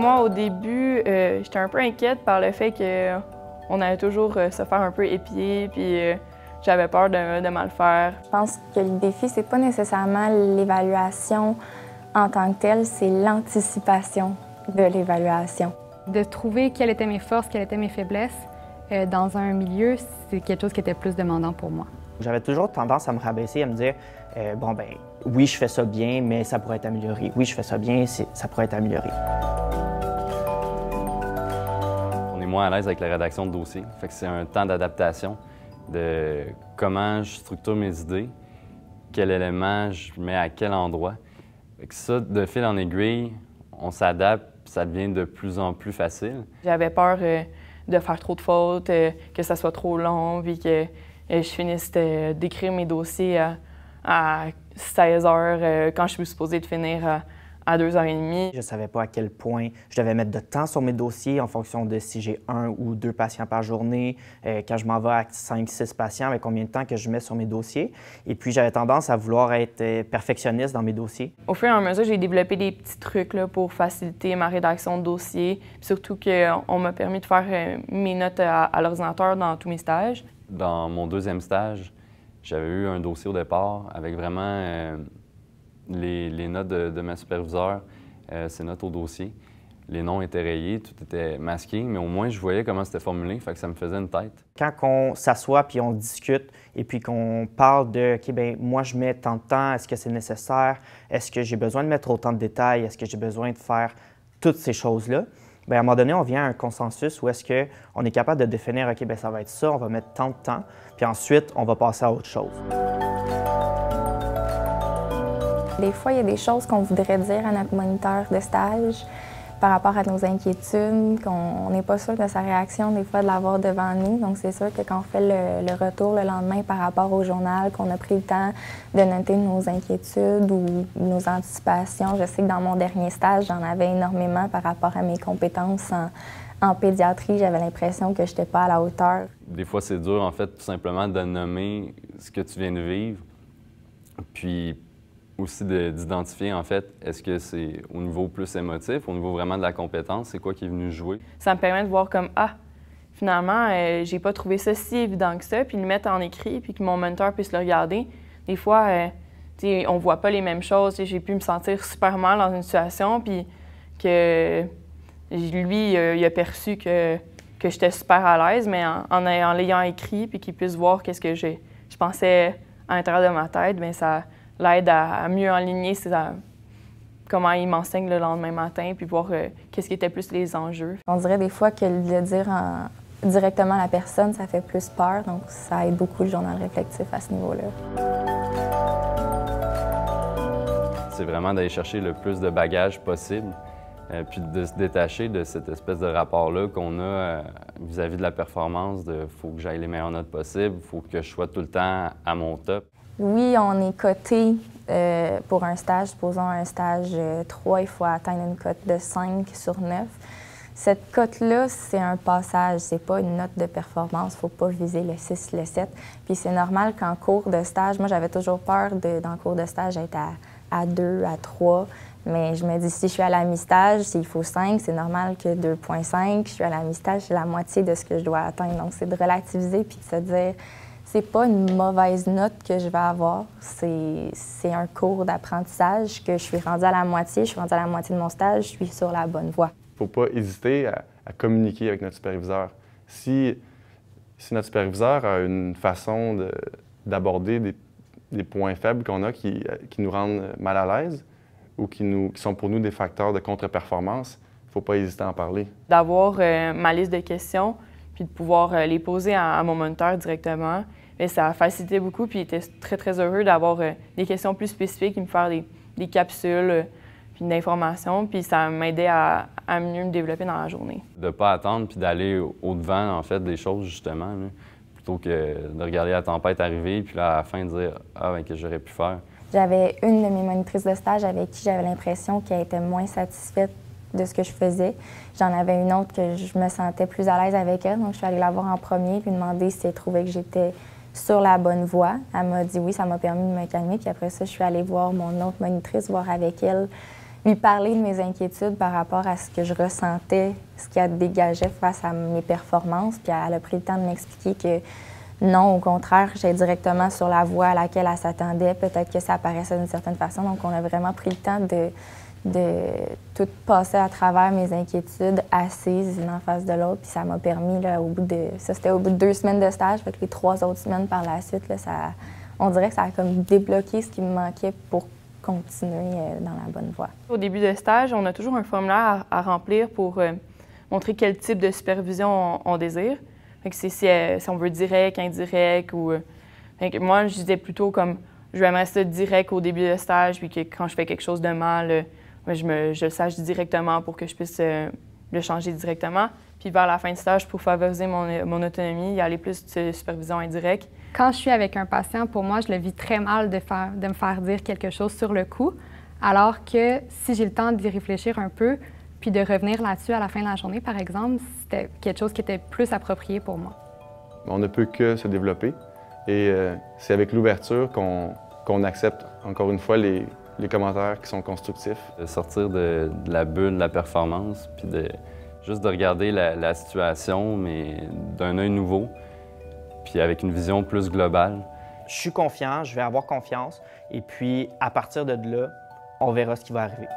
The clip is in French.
Moi, au début, j'étais un peu inquiète par le fait qu'on allait toujours se faire un peu épier, puis j'avais peur de mal faire. Je pense que le défi, c'est pas nécessairement l'évaluation en tant que telle, c'est l'anticipation de l'évaluation. De trouver quelles étaient mes forces, quelles étaient mes faiblesses dans un milieu, c'est quelque chose qui était plus demandant pour moi. J'avais toujours tendance à me rabaisser, à me dire oui, je fais ça bien, mais ça pourrait être amélioré. Oui, je fais ça bien, ça pourrait être amélioré. On est moins à l'aise avec la rédaction de dossiers. Fait que c'est un temps d'adaptation de comment je structure mes idées, quel élément je mets à quel endroit. Fait que ça, de fil en aiguille, on s'adapte, ça devient de plus en plus facile. J'avais peur de faire trop de fautes, que ça soit trop long, puis que je finisse d'écrire mes dossiers à 16 heures quand je suis supposée de finir à 2h30. Je ne savais pas à quel point je devais mettre de temps sur mes dossiers en fonction de si j'ai 1 ou 2 patients par journée, quand je m'en vais à 5-6 patients, avec combien de temps que je mets sur mes dossiers. Et puis, j'avais tendance à vouloir être perfectionniste dans mes dossiers. Au fur et à mesure, j'ai développé des petits trucs là, pour faciliter ma rédaction de dossiers, puis surtout qu'on m'a permis de faire mes notes à l'ordinateur dans tous mes stages. Dans mon 2e stage, j'avais eu un dossier au départ avec vraiment les notes de ma superviseure, ses notes au dossier. Les noms étaient rayés, tout était masqué, mais au moins je voyais comment c'était formulé, fait que ça me faisait une tête. Quand on s'assoit puis on discute et puis qu'on parle de « OK, bien, moi je mets tant de temps, est-ce que c'est nécessaire? Est-ce que j'ai besoin de mettre autant de détails? Est-ce que j'ai besoin de faire toutes ces choses-là? » Bien, à un moment donné, on vient à un consensus où est-ce qu'on est capable de définir « OK, bien, ça va être ça, on va mettre tant de temps, puis ensuite, on va passer à autre chose. » Des fois, il y a des choses qu'on voudrait dire à notre moniteur de stage par rapport à nos inquiétudes, qu'on n'est pas sûr de sa réaction des fois de l'avoir devant nous. Donc, c'est sûr que quand on fait le retour le lendemain par rapport au journal, qu'on a pris le temps de noter nos inquiétudes ou nos anticipations. Je sais que dans mon dernier stage, j'en avais énormément par rapport à mes compétences en pédiatrie. J'avais l'impression que je n'étais pas à la hauteur. Des fois, c'est dur, en fait, tout simplement de nommer ce que tu viens de vivre, puis aussi d'identifier, en fait, est-ce que c'est au niveau plus émotif, au niveau vraiment de la compétence, c'est quoi qui est venu jouer? Ça me permet de voir comme « Ah, finalement, j'ai pas trouvé ça si évident que ça », puis le mettre en écrit, puis que mon moniteur puisse le regarder. Des fois, on voit pas les mêmes choses. J'ai pu me sentir super mal dans une situation, puis que lui, il a perçu que j'étais super à l'aise, mais en l'ayant écrit, puis qu'il puisse voir qu'est-ce que je pensais à l'intérieur de ma tête, bien, ça l'aide à mieux enligner comment il m'enseigne le lendemain matin, puis voir qu'est-ce qui était plus les enjeux. On dirait des fois que de le dire directement à la personne, ça fait plus peur, donc ça aide beaucoup le journal réflectif à ce niveau-là. C'est vraiment d'aller chercher le plus de bagages possible, puis de se détacher de cette espèce de rapport-là qu'on a vis-à-vis de la performance, de « faut que j'aille les meilleures notes possibles, il faut que je sois tout le temps à mon top ». Oui, on est coté pour un stage. Supposons un stage 3, il faut atteindre une cote de 5 sur 9. Cette cote-là, c'est un passage, c'est pas une note de performance. Il ne faut pas viser le 6, le 7. Puis c'est normal qu'en cours de stage, moi j'avais toujours peur dans le cours de stage d'être à 2, à 3. Mais je me dis, si je suis à la mi-stage, s'il faut 5, c'est normal que 2,5. Je suis à la mi-stage, c'est la moitié de ce que je dois atteindre. Donc c'est de relativiser puis de se dire, c'est pas une mauvaise note que je vais avoir, c'est un cours d'apprentissage que je suis rendue à la moitié, je suis rendue à la moitié de mon stage, je suis sur la bonne voie. Il ne faut pas hésiter à communiquer avec notre superviseur. Si notre superviseur a une façon d'aborder des points faibles qu'on a qui nous rendent mal à l'aise ou qui sont pour nous des facteurs de contre-performance, il ne faut pas hésiter à en parler. D'avoir ma liste de questions, puis de pouvoir les poser à mon moniteur directement. Mais ça a facilité beaucoup, puis il était très, très heureux d'avoir des questions plus spécifiques, et me faire des capsules, puis d'informations, puis ça m'aidait à mieux me développer dans la journée. De ne pas attendre, puis d'aller au-devant, en fait, des choses, justement, là, plutôt que de regarder la tempête arriver, puis là, à la fin, de dire « Ah, bien, que j'aurais pu faire ». J'avais une de mes monitrices de stage avec qui j'avais l'impression qu'elle était moins satisfaite de ce que je faisais. J'en avais une autre que je me sentais plus à l'aise avec elle, donc je suis allée la voir en premier, lui demander si elle trouvait que j'étais sur la bonne voie. Elle m'a dit oui, ça m'a permis de me calmer. Puis après ça, je suis allée voir mon autre monitrice, voir avec elle lui parler de mes inquiétudes par rapport à ce que je ressentais, ce qu'elle dégageait face à mes performances. Puis elle a pris le temps de m'expliquer que non, au contraire, j'étais directement sur la voie à laquelle elle s'attendait. Peut-être que ça apparaissait d'une certaine façon. Donc, on a vraiment pris le temps de tout passer à travers mes inquiétudes assises l'une en face de l'autre. Puis ça m'a permis, là, c'était au bout de 2 semaines de stage, fait que les 3 autres semaines par la suite, là, on dirait que ça a comme débloqué ce qui me manquait pour continuer dans la bonne voie. Au début de stage, on a toujours un formulaire à remplir pour montrer quel type de supervision on désire. Fait que si on veut direct, indirect ou... Fait que moi, je disais plutôt comme, je vais rester direct au début de stage, puis que quand je fais quelque chose de mal, je le sache directement pour que je puisse le changer directement. Puis vers la fin du stage, pour favoriser mon autonomie, il y a aller plus de supervision indirecte. Quand je suis avec un patient, pour moi, je le vis très mal de me faire dire quelque chose sur le coup, alors que si j'ai le temps d'y réfléchir un peu, puis de revenir là-dessus à la fin de la journée, par exemple, c'était quelque chose qui était plus approprié pour moi. On ne peut que se développer et c'est avec l'ouverture qu'on accepte, encore une fois, les commentaires qui sont constructifs. De sortir de la bulle de la performance, puis juste de regarder la situation, mais d'un œil nouveau, puis avec une vision plus globale. Je suis confiant, je vais avoir confiance, et puis à partir de là, on verra ce qui va arriver.